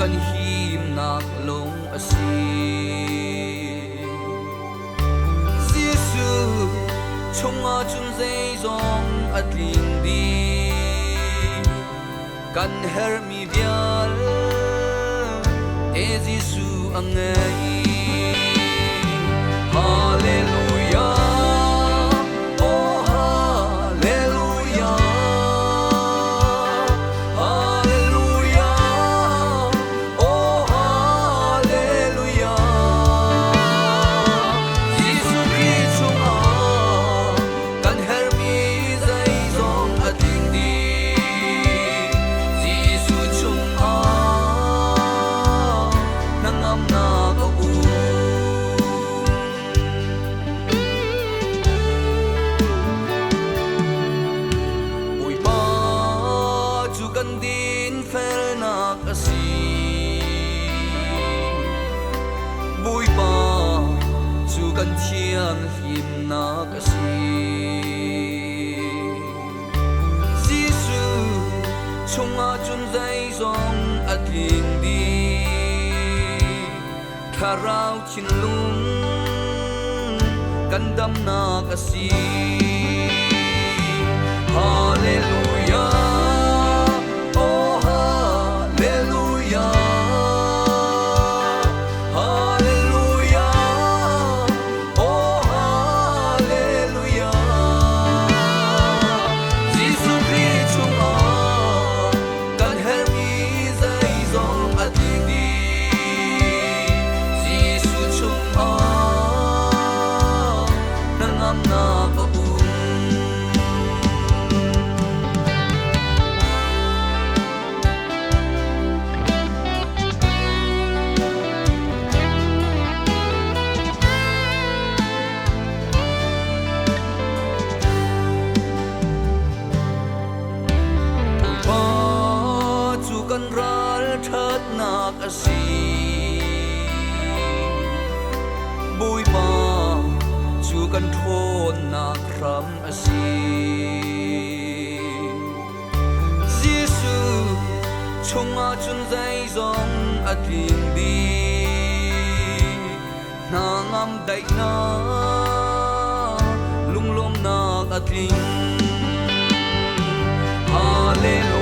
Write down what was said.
kan him nak long asi Giêsu chung a chun dây dòng atling đi kan her mi vial e Giêsu ang ngay Hallelujah kan din fel nak asi bui pa chu kan thiam him nak asi Giêsu chung a chun dây dòng atling đi tharau chin lung kan dam nak asi Hallelujah thất nak asi bui pa chu kan thon nak ram asi Giêsu chung a chun dây dòng atling đi na ngam dai na lung lom nak atling Hallelujah